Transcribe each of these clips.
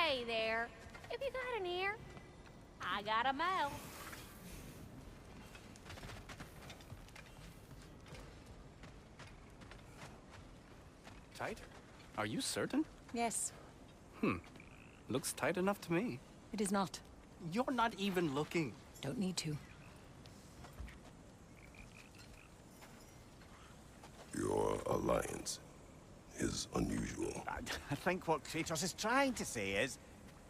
Hey there. If you got an ear, I got a mouth. Tight? Are you certain? Yes, Looks tight enough to me. it is not. You're not even looking. Don't need to. Your alliance is unusual. I think what Kratos is trying to say is,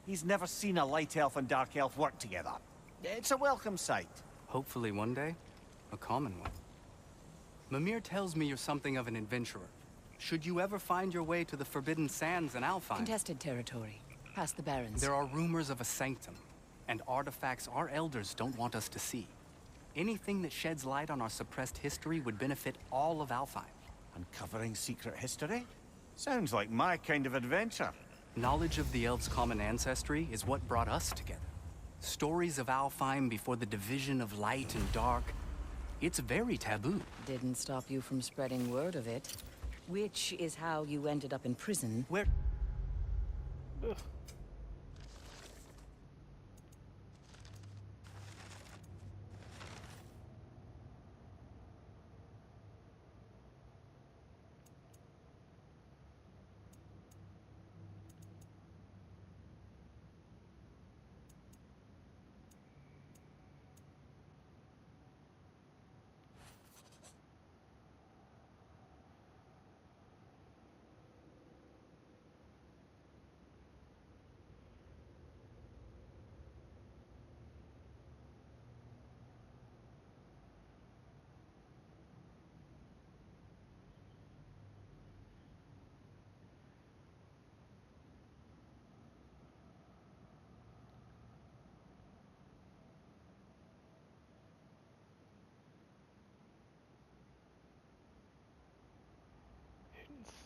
he's never seen a light elf and dark elf work together. It's a welcome sight. Hopefully one day, a common one. Mimir tells me you're something of an adventurer. Should you ever find your way to the Forbidden Sands in Alfheim, Contested territory. Past the Barrens. there are rumors of a sanctum, and artifacts our elders don't want us to see. Anything that sheds light on our suppressed history would benefit all of Alfheim. Uncovering secret history? Sounds like my kind of adventure. Knowledge of the elves' common ancestry is what brought us together. Stories of Alfheim before the division of light and dark. It's very taboo. Didn't stop you from spreading word of it. Which is how you ended up in prison. Where...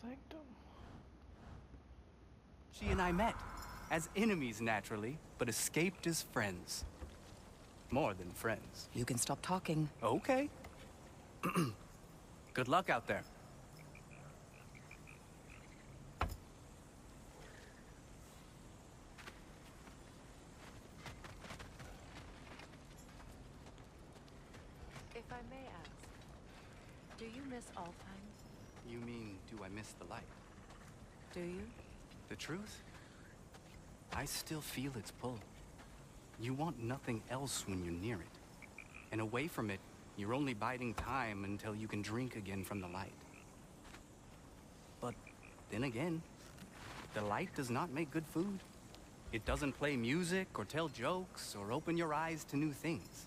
Sanctum. She and I met. As enemies, naturally, but escaped as friends. More than friends. You can stop talking. Okay. Good luck out there. If I may ask, do you miss Alfheim? You mean, do I miss the light? Do you? The truth? I still feel its pull. You want nothing else when you're near it. And away from it, you're only biding time until you can drink again from the light. But then again, the light does not make good food. It doesn't play music or tell jokes or open your eyes to new things.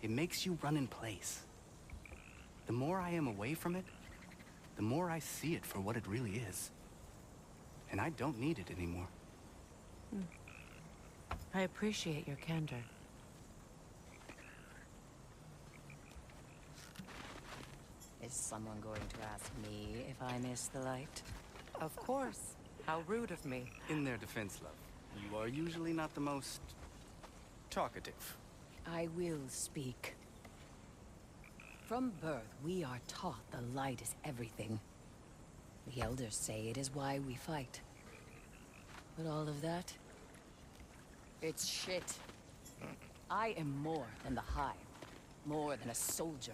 It makes you run in place. The more I am away from it, the more I see it for what it really is. And I don't need it anymore. I appreciate your candor. Is someone going to ask me if I miss the light? Of course. How rude of me. In their defense, love, you are usually not the most talkative. I will speak. From birth, we are taught the light is everything. The elders say it is why we fight. But all of that, it's shit. I am more than the Hive, more than a soldier.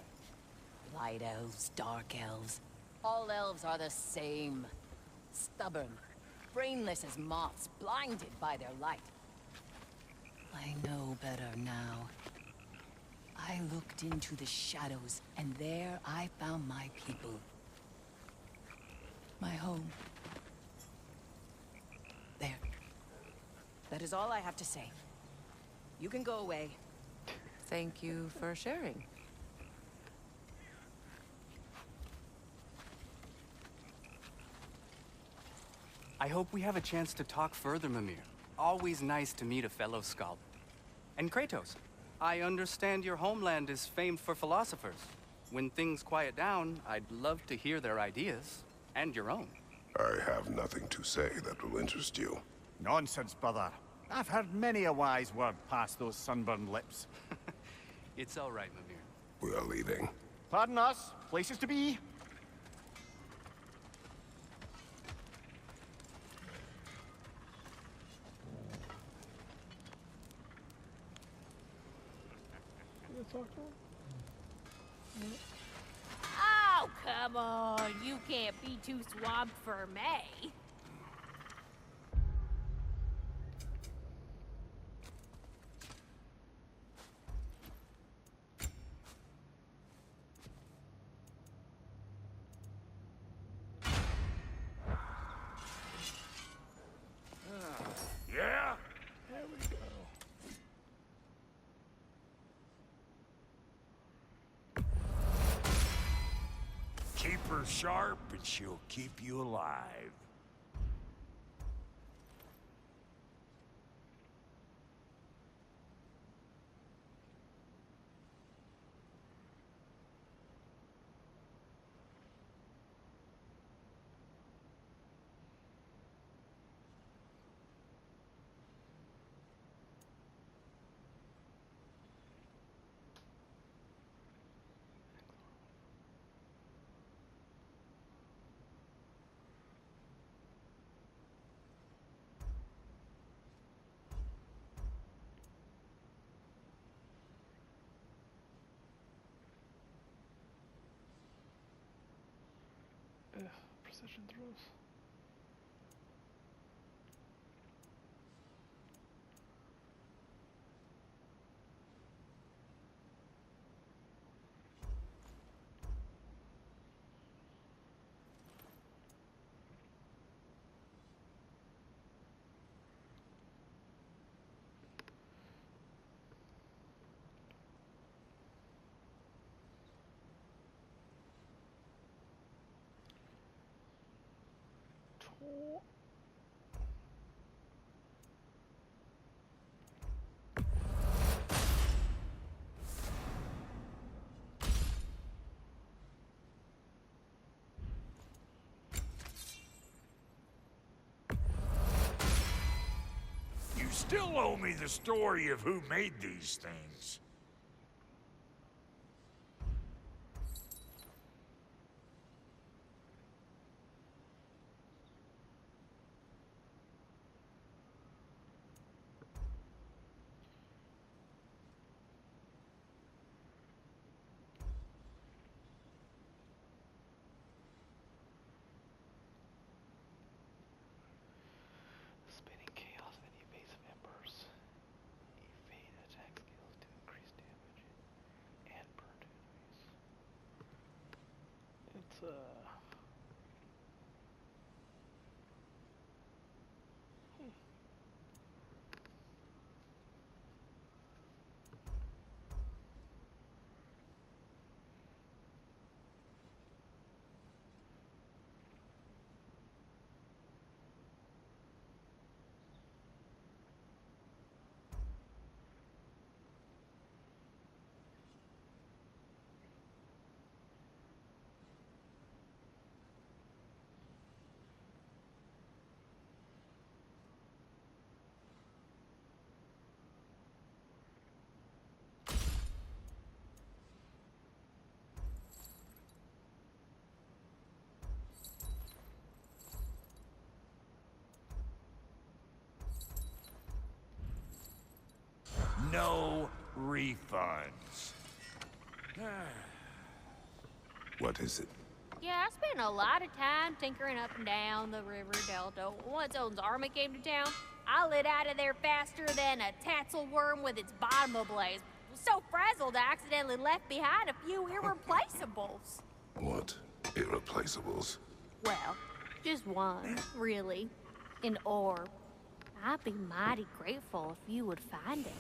Light elves, dark elves, all elves are the same. Stubborn, brainless as moths, blinded by their light. I know better now. I looked into the shadows, and there I found my people. My home. There. That is all I have to say. You can go away. Thank you for sharing. I hope we have a chance to talk further, Mimir. Always nice to meet a fellow scholar. And Kratos, I understand your homeland is famed for philosophers. When things quiet down, I'd love to hear their ideas. And your own. I have nothing to say that will interest you. Nonsense, brother. I've heard many a wise word past those sunburned lips. It's all right, Mimir. We are leaving. Pardon us. Places to be. talk to him? Oh, come on. You can't be too swamped for me. Yeah? There we go. Keep her sharp and she'll keep you alive. Precision throws. You still owe me the story of who made these things. Spinning chaos and evasive embers. Evade attack skills to increase damage and burn enemies. It's No refunds. What is it? Yeah, I spent a lot of time tinkering up and down the river delta. Once Odin's army came to town, I lit out of there faster than a tassel worm with its bottom ablaze. Was so frazzled I accidentally left behind a few irreplaceables. What? Irreplaceables? Well, just one, really. An orb. I'd be mighty grateful if you would find it.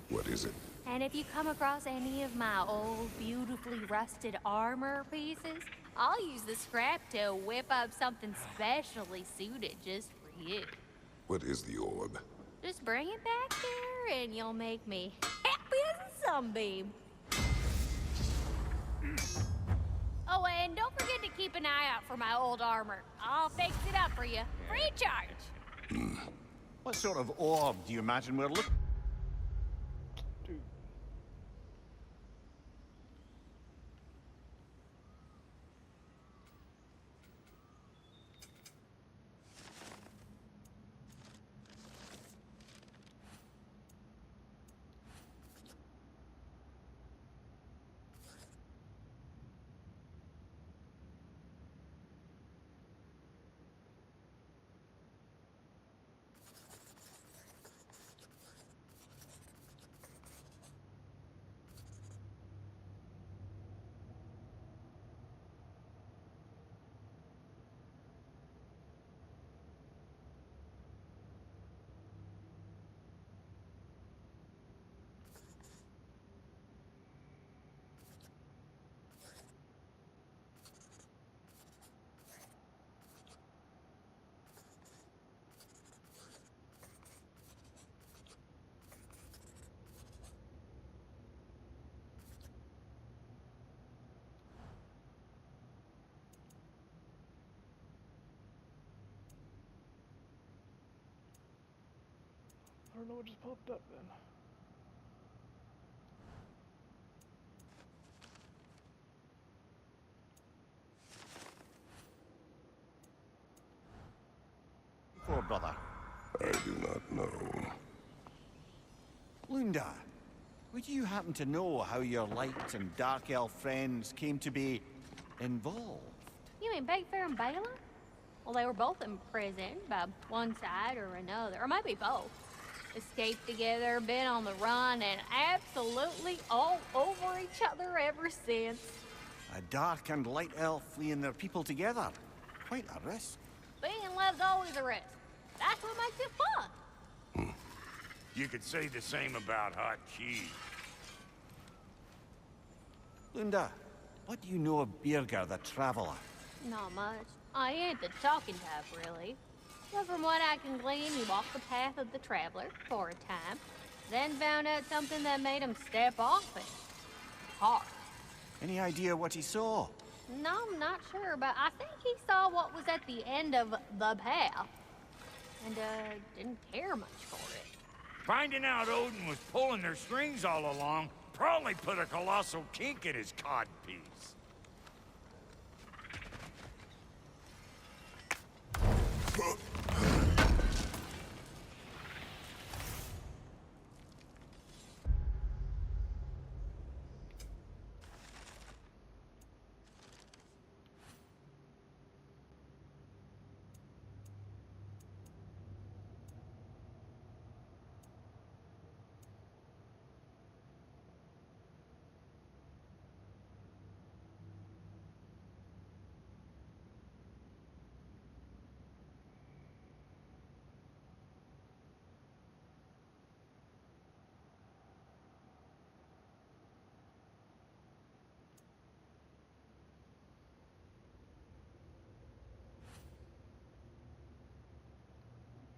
What is it? And if you come across any of my old, beautifully rusted armor pieces, I'll use the scrap to whip up something specially suited just for you. What is the orb? Just bring it back here and you'll make me happy as a sunbeam. Oh, and don't forget to keep an eye out for my old armor. I'll fix it up for you, free of charge. What sort of orb do you imagine we're looking? dude. don't know what just popped up then. Poor brother. I do not know. Lunda, would you happen to know how your light and dark elf friends came to be involved? You mean Big Fair and Bela? Well, they were both imprisoned by one side or another, or maybe both. Escaped together, been on the run, and absolutely all over each other ever since. A dark and light elf fleeing their people together. Quite a risk. Being in love's always a risk. That's what makes it fun. You could say the same about hot cheese. Lunda, what do you know of Birger the Traveler? Not much. I ain't the talking type, really. But from what I can glean, he walked the path of the traveler for a time, then found out something that made him step off it. Hard. Any idea what he saw? No, I'm not sure, but I think he saw what was at the end of the path. And, didn't care much for it. Finding out Odin was pulling their strings all along probably put a colossal kink in his codpiece.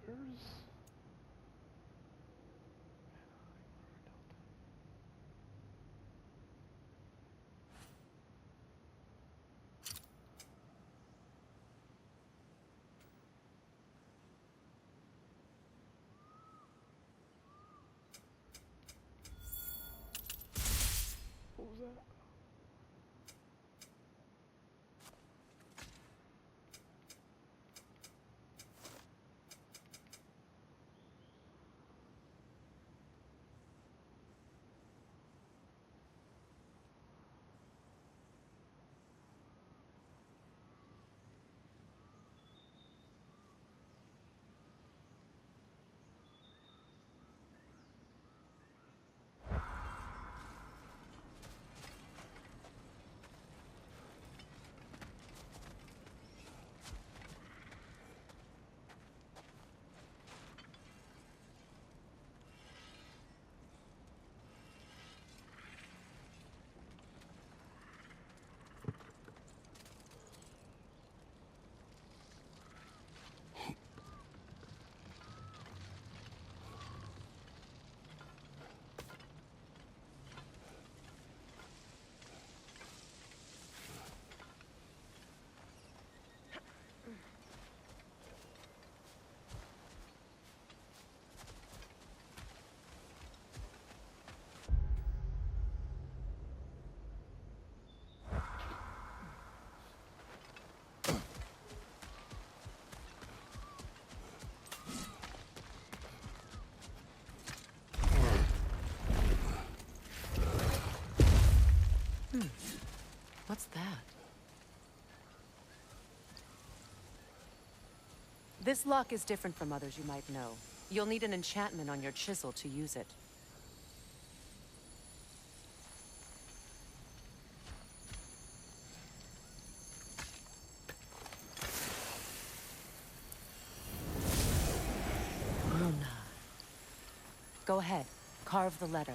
Where's... What was that? What's that? This lock is different from others you might know. You'll need an enchantment on your chisel to use it. Luna. Go ahead. Carve the letter.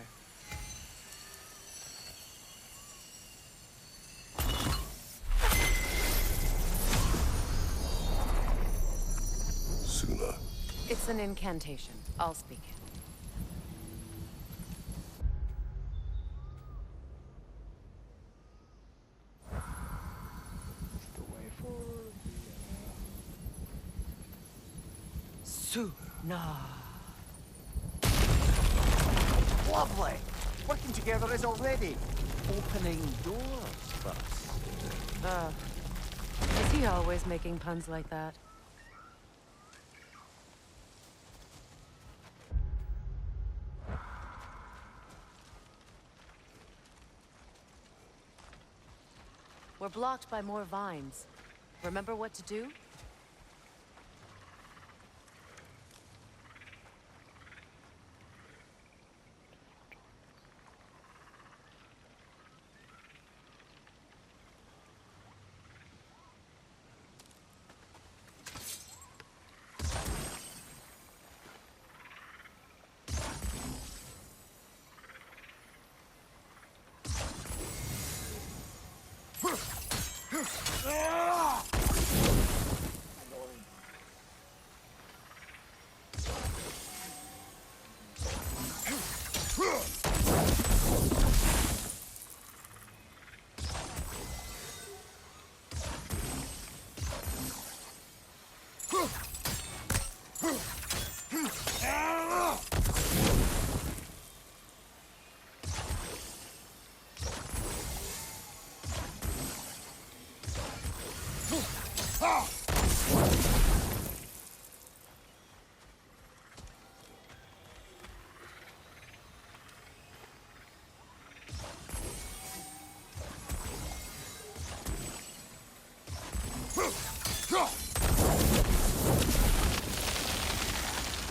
Suna. It's an incantation. I'll speak it. It's the way forward. Suna. Lovely! Working together is already opening doors for us. Is he always making puns like that? We're blocked by more vines. Remember what to do?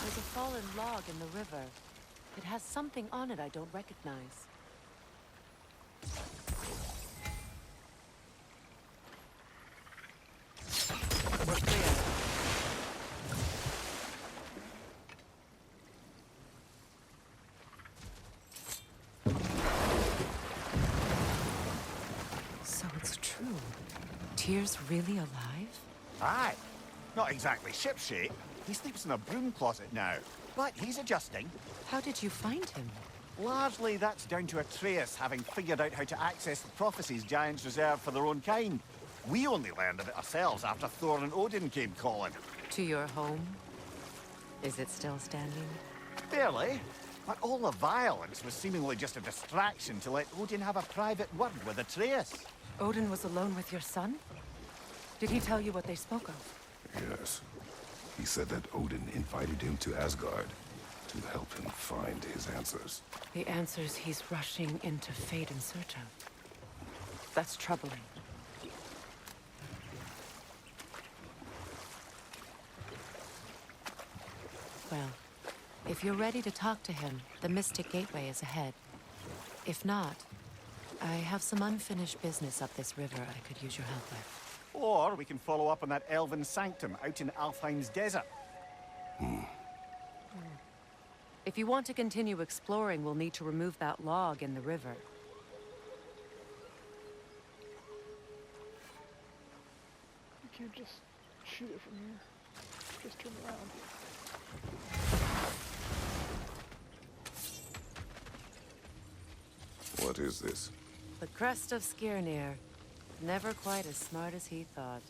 There's a fallen log in the river. It has something on it I don't recognize. We're clear. So it's true. Tyr's really alive? Aye. Not exactly shipshape. He sleeps in a broom closet now. But he's adjusting. How did you find him? Largely that's down to Atreus having figured out how to access the prophecies giants reserve for their own kind. We only learned of it ourselves after Thor and Odin came calling. To your home? Is it still standing? Barely. But all the violence was seemingly just a distraction to let Odin have a private word with Atreus. Odin was alone with your son? Did he tell you what they spoke of? Yes. He said that Odin invited him to Asgard to help him find his answers. The answers he's rushing into fate in search of. That's troubling. Well, if you're ready to talk to him, the Mystic Gateway is ahead. If not, I have some unfinished business up this river I could use your help with. Or we can follow up on that elven sanctum out in Alfheim's desert. If you want to continue exploring, we'll need to remove that log in the river. You can't just shoot it from here. Just turn around. What is this? The crest of Skirnir. Never quite as smart as he thought.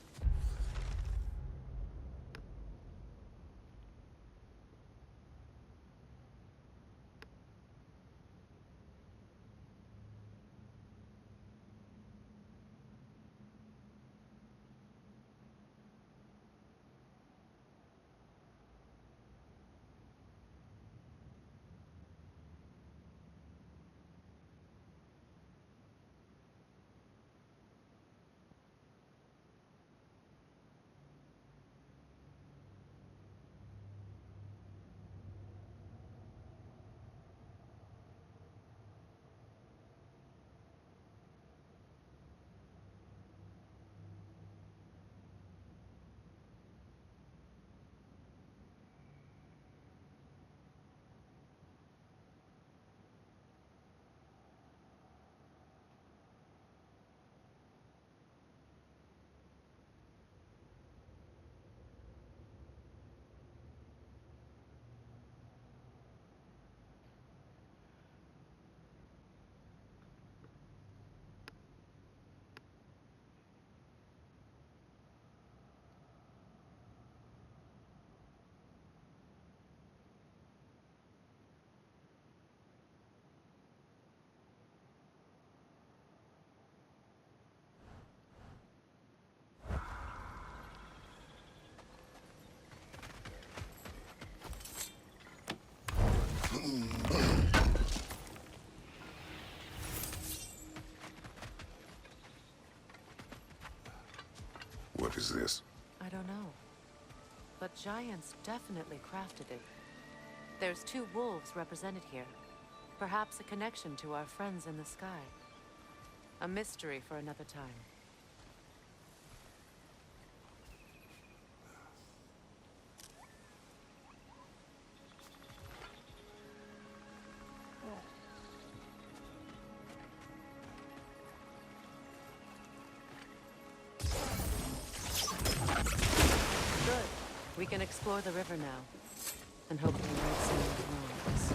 is this? I don't know. But giants definitely crafted it. There's 2 wolves represented here. Perhaps a connection to our friends in the sky. A mystery for another time. Good. We can explore the river now. And hopefully right some wrongs.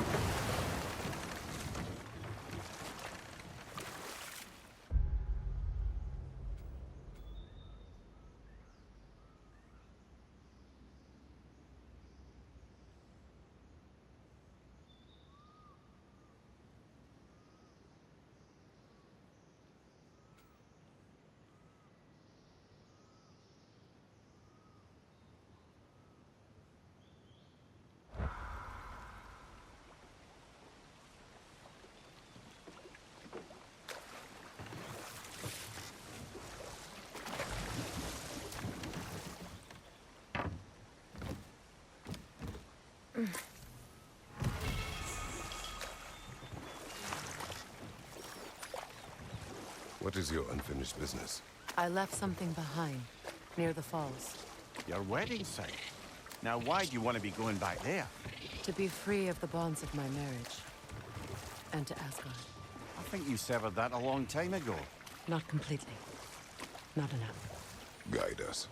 What is your unfinished business? I left something behind, near the falls. Your wedding site. Now, why do you want to be going back there? To be free of the bonds of my marriage. And to Asgard. I think you severed that a long time ago. Not completely. Not enough. Guide us.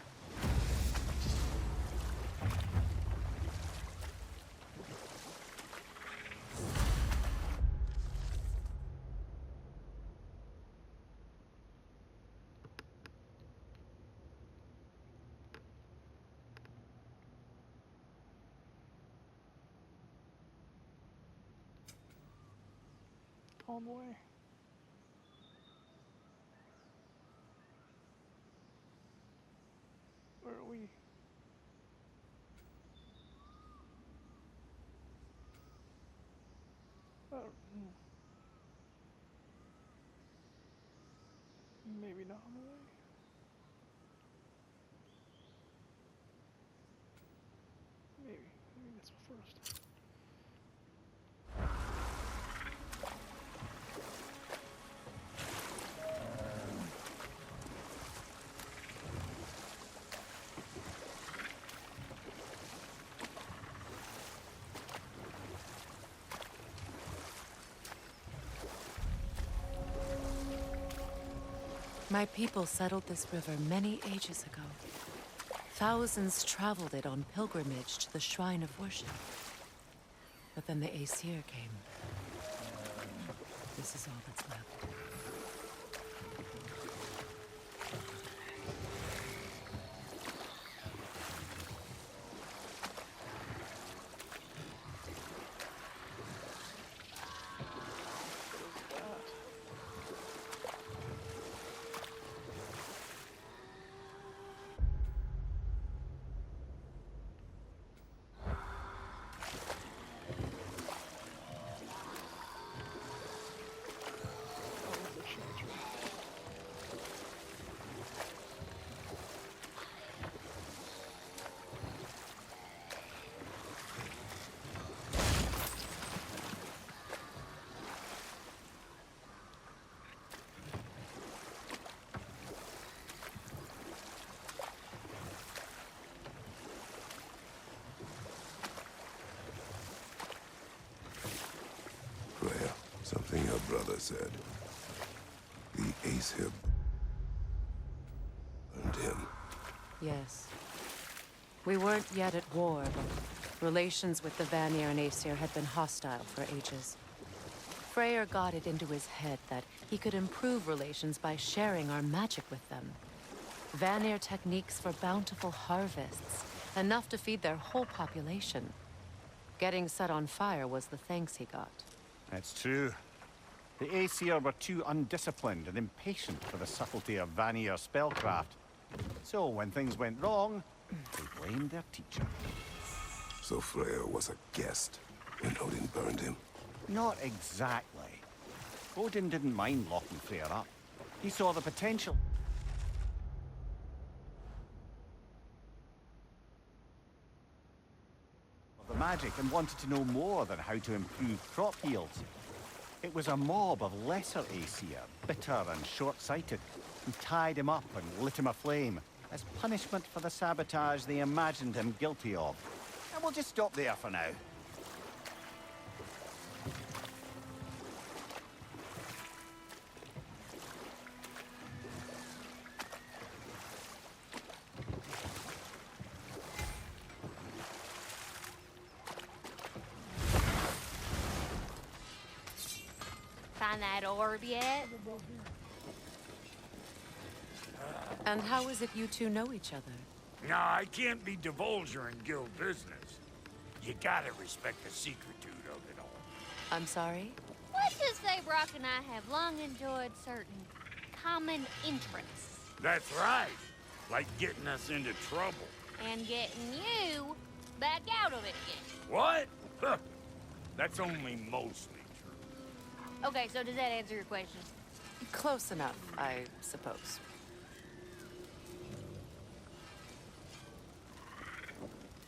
On the way. Where are we? Maybe not on the way. Maybe that's first. My people settled this river many ages ago. Thousands traveled it on pilgrimage to the shrine of worship. But then the Aesir came. This is all that's left. Freya, something your brother said. The Aesir burned him. Yes. We weren't yet at war, but relations with the Vanir and Aesir had been hostile for ages. Freyr got it into his head that he could improve relations by sharing our magic with them. Vanir techniques for bountiful harvests, enough to feed their whole population. Getting set on fire was the thanks he got. That's true. The Aesir were too undisciplined and impatient for the subtlety of Vanir spellcraft. So when things went wrong, they blamed their teacher. So Freya was a guest when Odin burned him? Not exactly. Odin didn't mind locking Freya up. He saw the potential. magic and wanted to know more than how to improve crop yields. It was a mob of lesser Aesir, bitter and short-sighted, who tied him up and lit him aflame as punishment for the sabotage they imagined him guilty of. And we'll just stop there for now. Find that orb yet? And how is it you two know each other? No, I can't be divulger in guild business. You gotta respect the secretude of it all. I'm sorry? Let's just say Brock and I have long enjoyed certain common interests. That's right. Like getting us into trouble. And getting you back out of it again. What? Huh. That's only mostly true. Okay, so does that answer your question? Close enough, I suppose.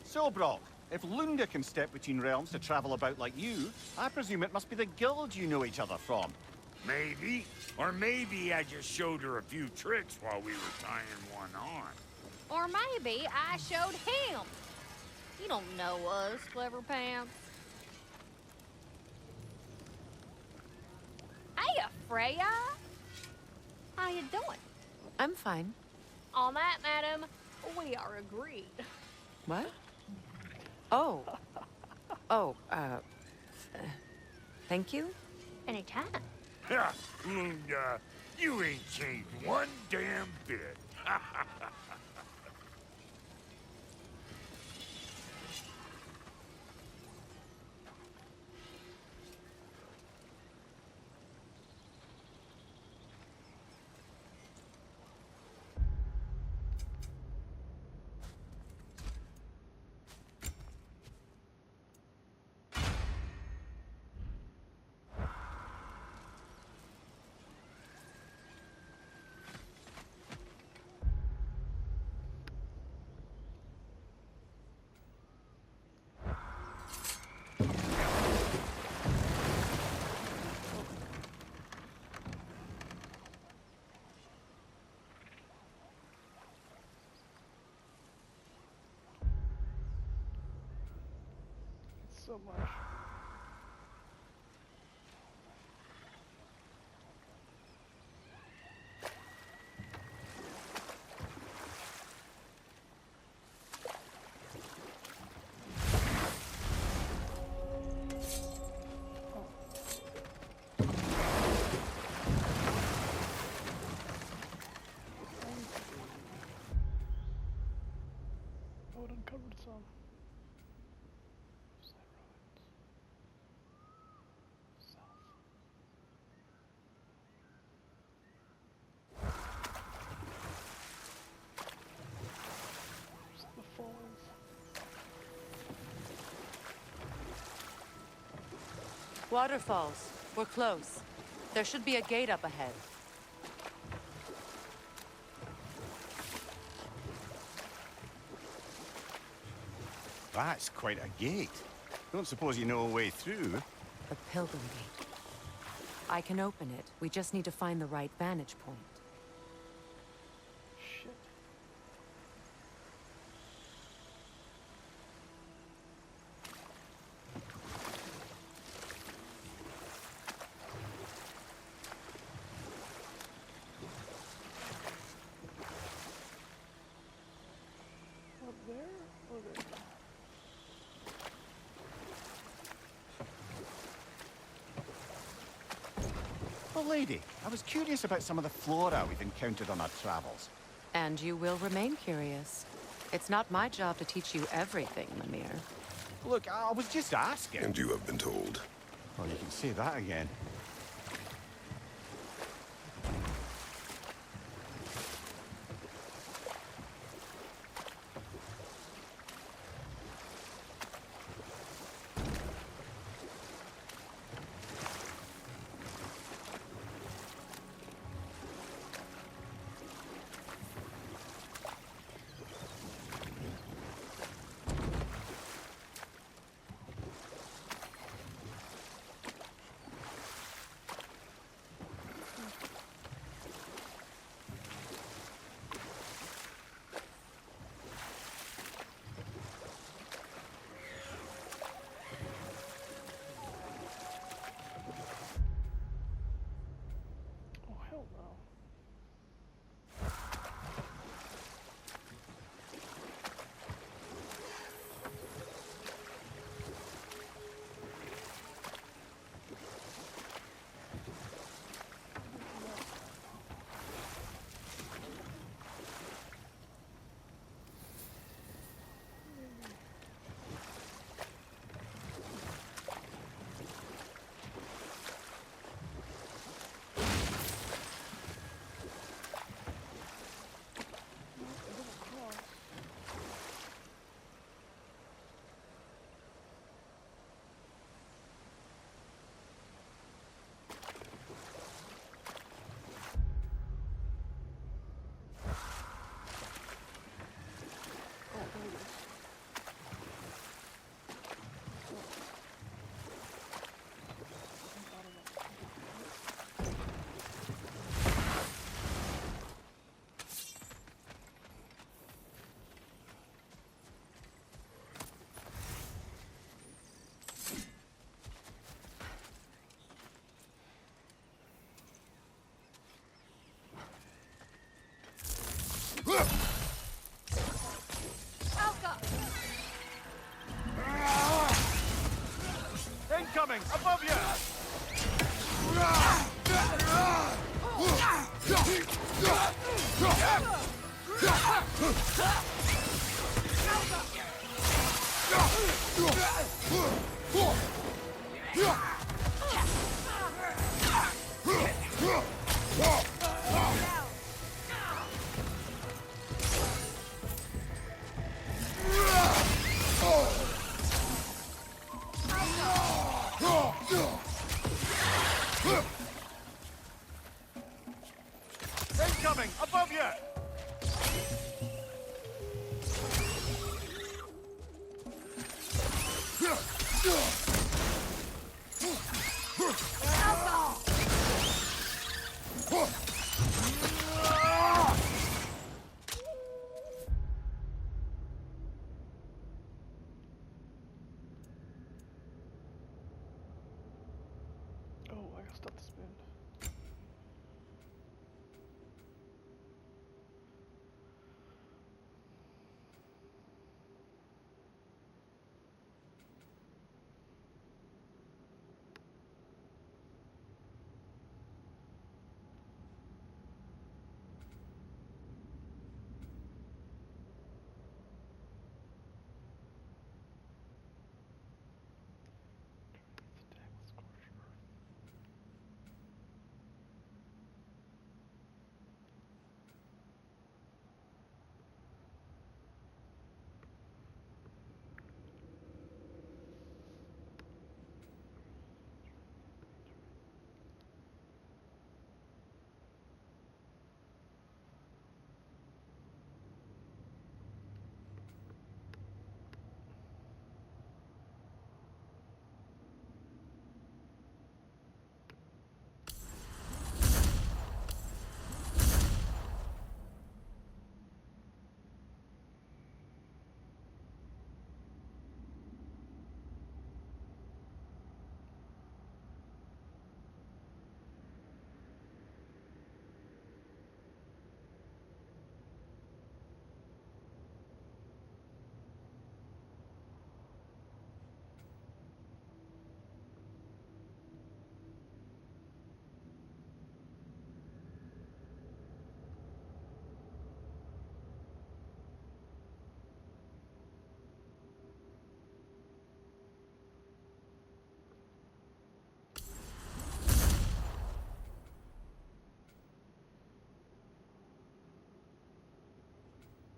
So, Brock, if Lunda can step between realms to travel about like you, I presume it must be the guild you know each other from. Maybe. Or maybe I just showed her a few tricks while we were tying one on. Or maybe I showed him. You don't know us, Clever Pants. Hey, Freya. How you doing? I'm fine. On that, madam, we are agreed. What? Oh. Oh, thank you? Anytime. Ha! Lunda, you ain't changed one damn bit. So much. Oh, it uncovered some. Waterfalls. We're close. There should be a gate up ahead. That's quite a gate. Don't suppose you know a way through? The Pilgrim Gate. I can open it. We just need to find the right vantage point. Shit. Up there or there? Well, lady, I was curious about some of the flora we've encountered on our travels. And you will remain curious. It's not my job to teach you everything, Mimir. Look, I was just asking. And you have been told. Oh, you can say that again. don't know. Incoming! Above you! Incoming! Above you! Oh, I gotta stop the spin. Attack with Scorched Earth.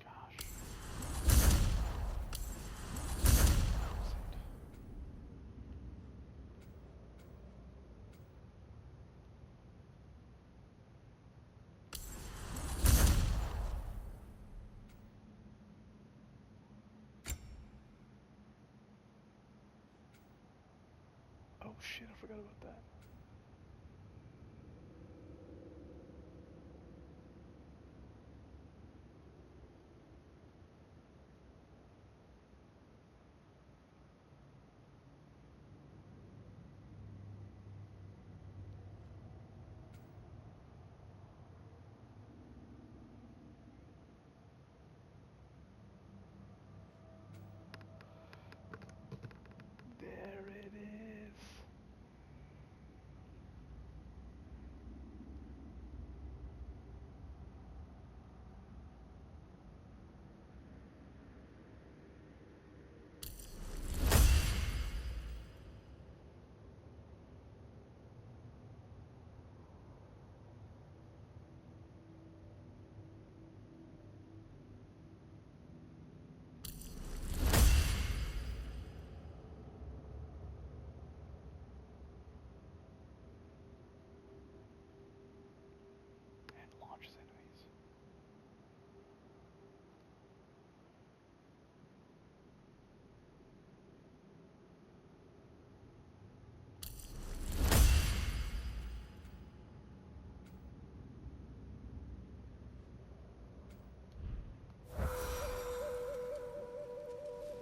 Gosh. Oh shit, I forgot about that.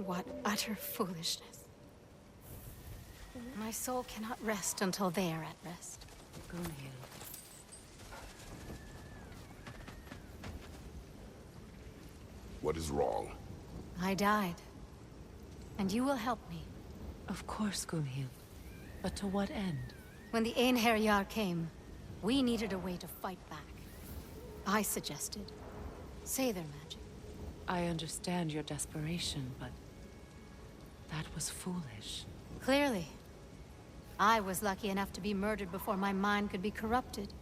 what utter foolishness. My soul cannot rest until they are at rest. Gunhild. What is wrong? I died. And you will help me. Of course, Gunhild. But to what end? When the Einherjar came, we needed a way to fight back. I suggested Seidr magic. I understand your desperation, but that was foolish. Clearly. I was lucky enough to be murdered before my mind could be corrupted,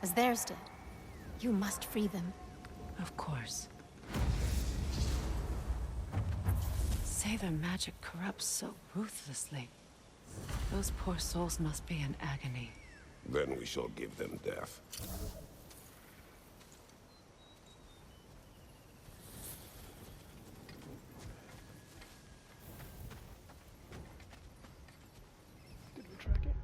as theirs did. You must free them. Of course. Seidr magic corrupts so ruthlessly. Those poor souls must be in agony. Then we shall give them death. Did we track it?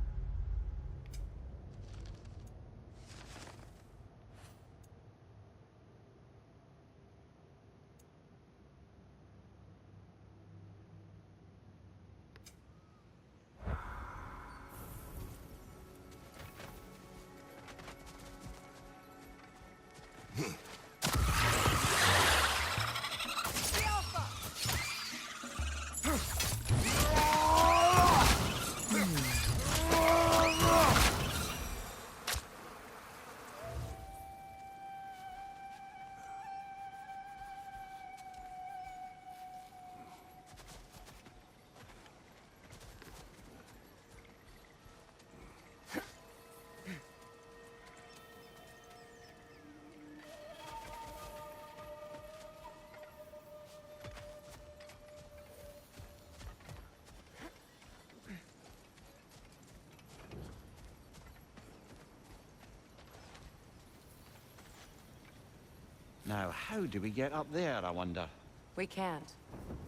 Now, how do we get up there, I wonder? We can't.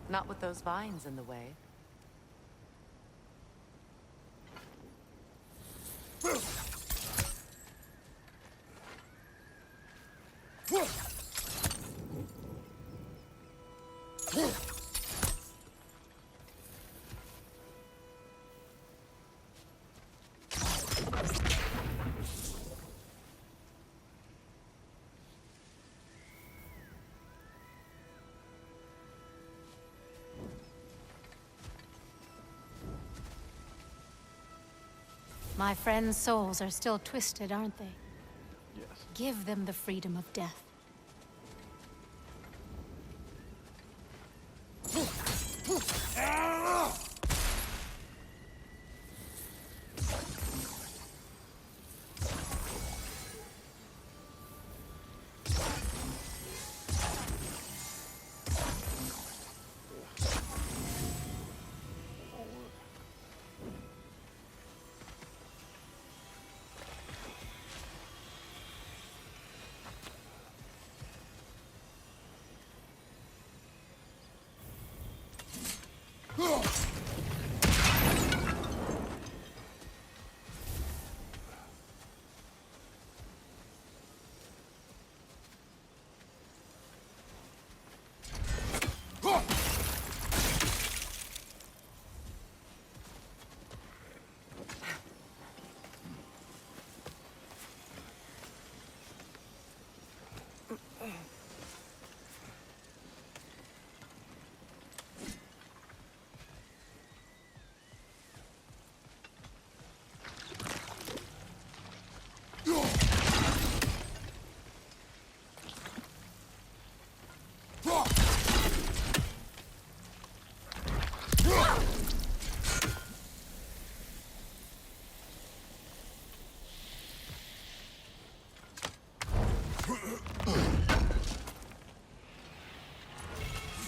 Not with those vines in the way. My friends' souls are still twisted, aren't they? Yes. Give them the freedom of death.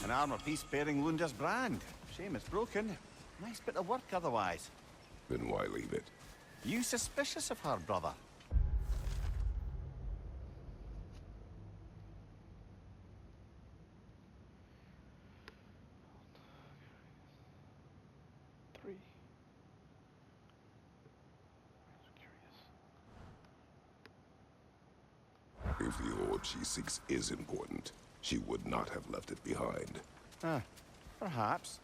An armor piece bearing Lunda's brand. Shame it's broken. Nice bit of work otherwise. Then why leave it? You suspicious of her, brother? Three. I was curious. If the orb she seeks is important, she would not have left it behind. Ah, Perhaps.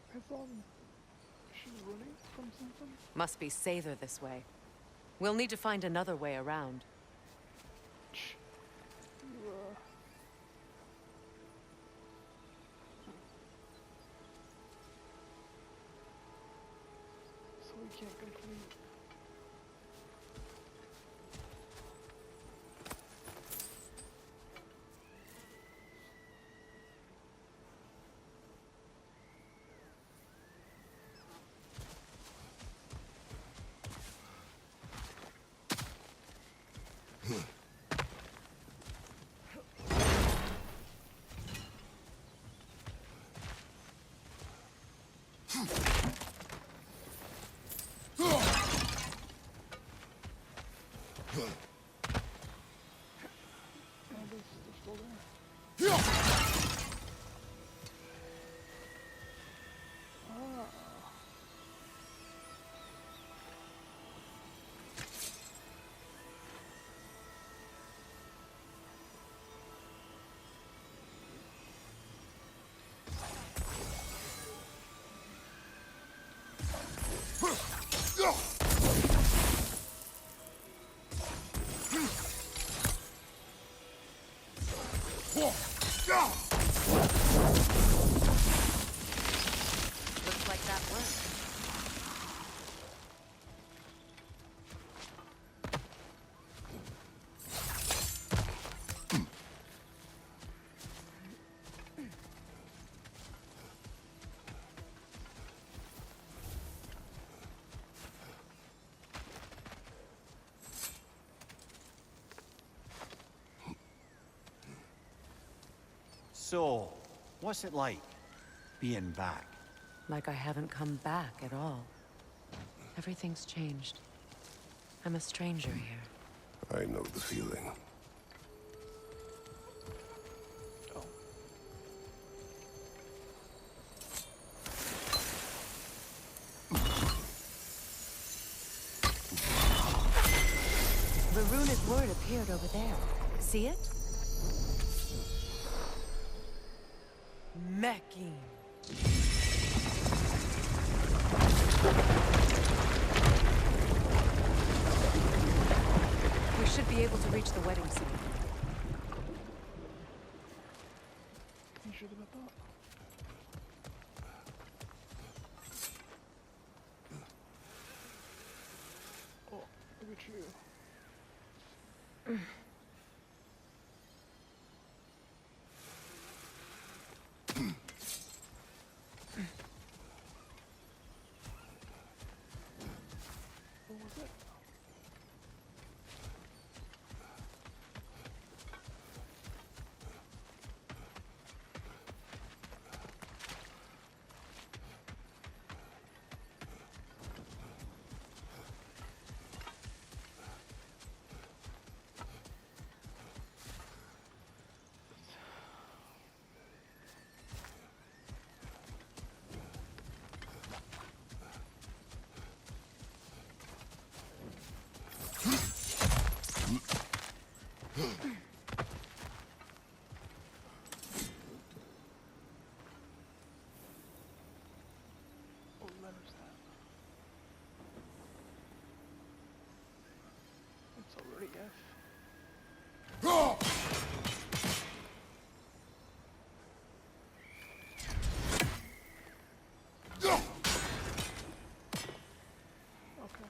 Depends on if she's running from something. Must be safer this way. We'll need to find another way around. So we can't complete. Looks like that worked. So, what's it like, being back? Like I haven't come back at all. Everything's changed. I'm a stranger here. I know the feeling. The runic word appeared over there. See it? Mecking. We should be able to reach the wedding soon. You sure about that? Oh, look at you. What was it? What letter's that? It's already F. Okay.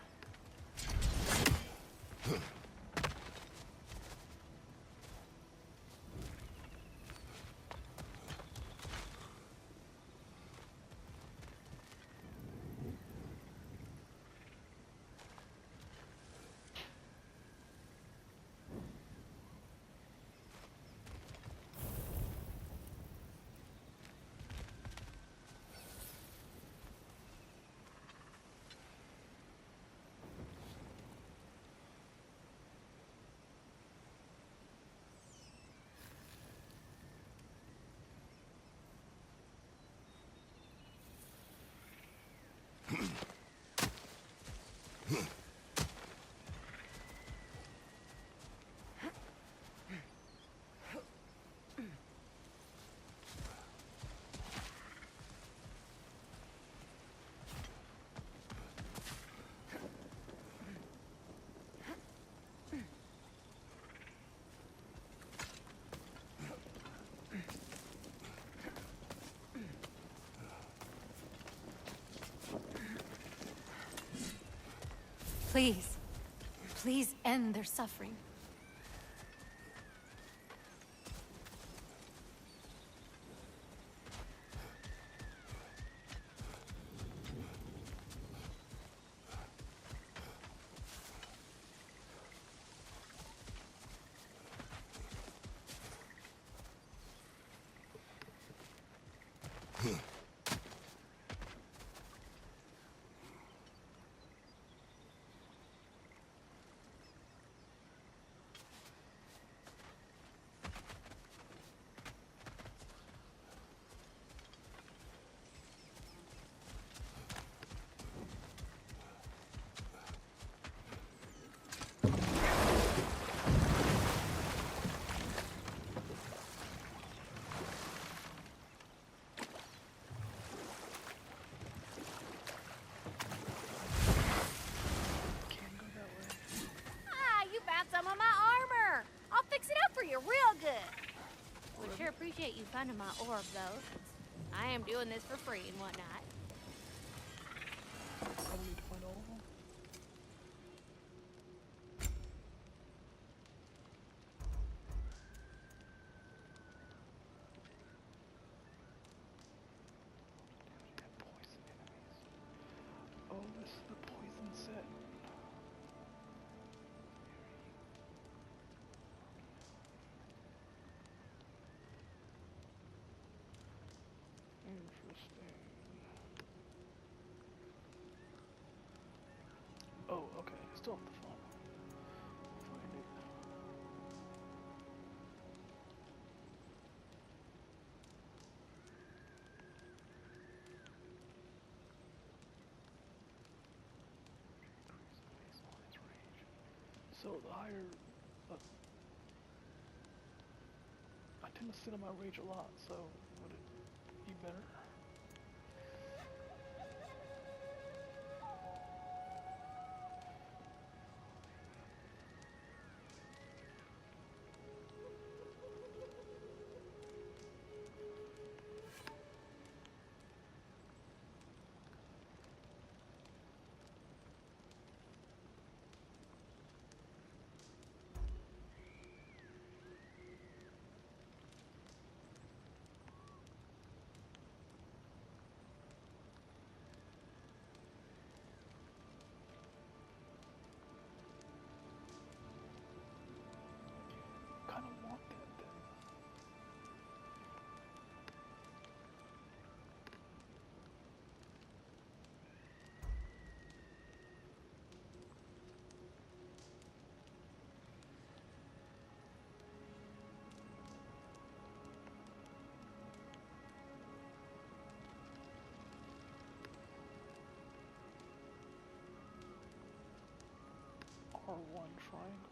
Please. Please end their suffering. Can't go that way. Ah, you found some of my armor. I'll fix it up for you real good. Would sure appreciate you finding my orb, though, since I am doing this for free and whatnot. I don't need to find all of them. And poison enemies. Oh, this is the poison set. Interesting. Oh, okay. Still have to find it. Increase baseline range. So the higher, I tend to sit on my rage a lot. So would it be better? Kind of want that then. R1 triangle.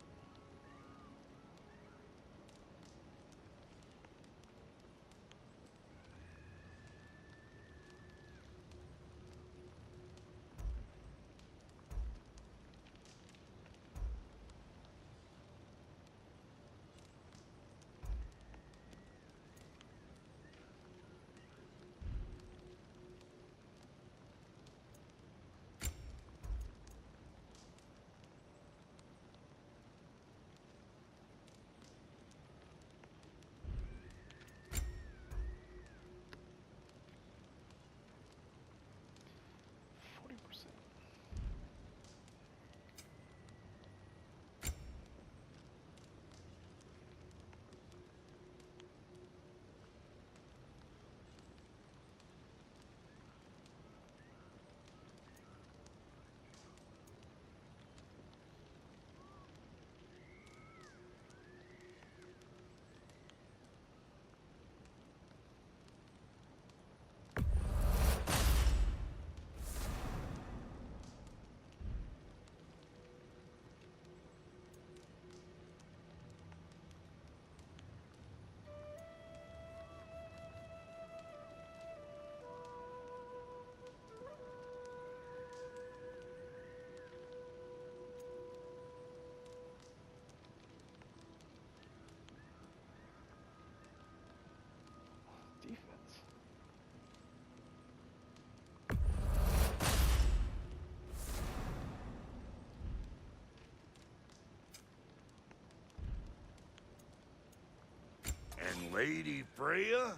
Lady Freya?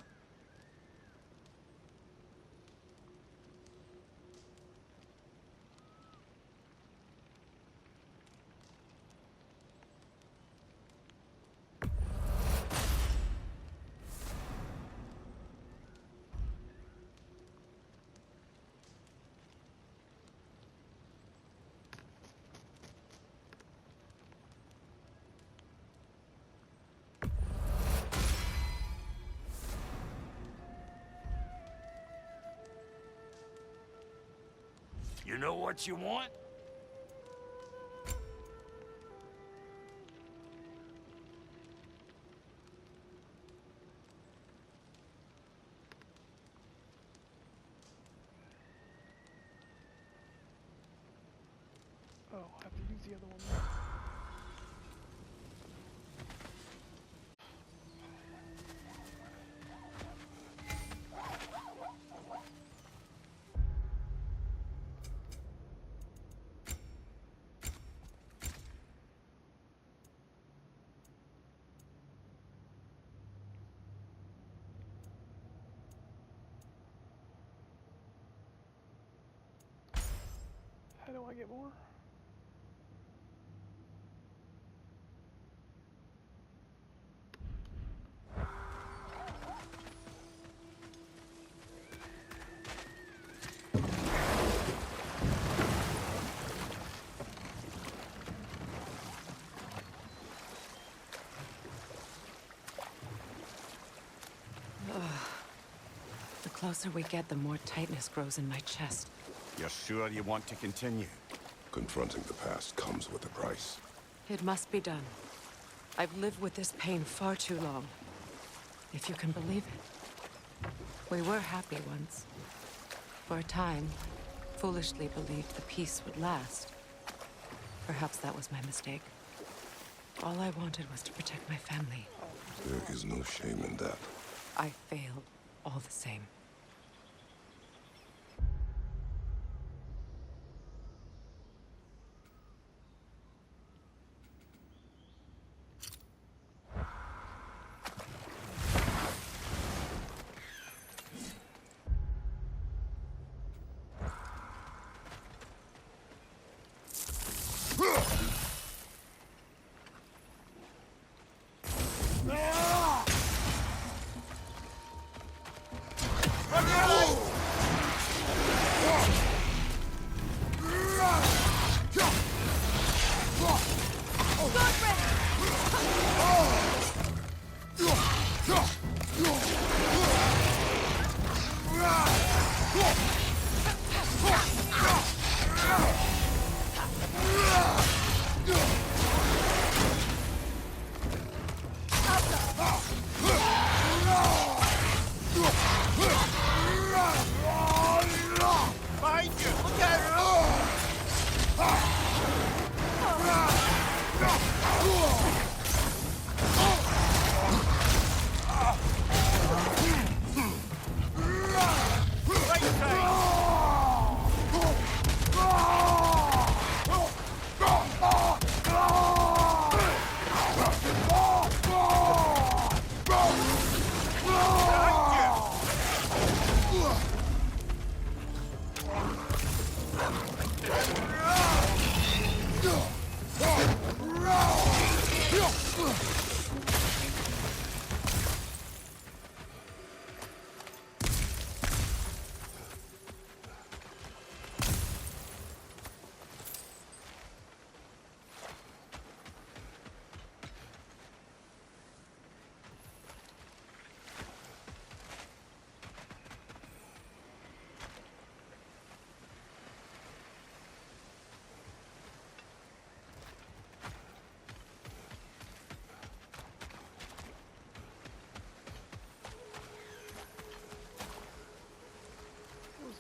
You know what you want? Oh, I have to use the other one. How do I get more? The closer we get, the more tightness grows in my chest. You're sure you want to continue? Confronting the past comes with a price. It must be done. I've lived with this pain far too long. If you can believe it. We were happy once. For a time, foolishly believed the peace would last. Perhaps that was my mistake. All I wanted was to protect my family. There is no shame in that. I failed, all the same.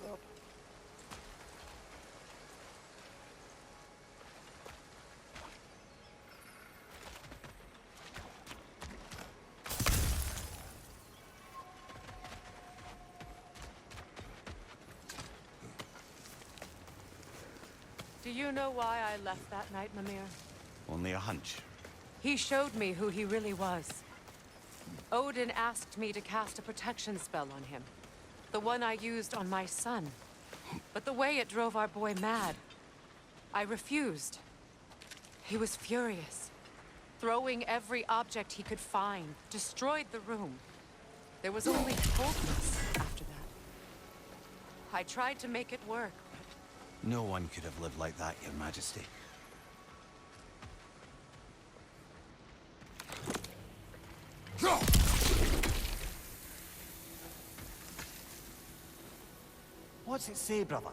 Up. Do you know why I left that night, Mimir? Only a hunch. He showed me who he really was. Odin asked me to cast a protection spell on him. The one I used on my son. But the way it drove our boy mad, I refused. He was furious, throwing every object he could find, destroyed the room. There was only coldness after that. I tried to make it work, but No one could have lived like that, Your Majesty. What's it say, brother?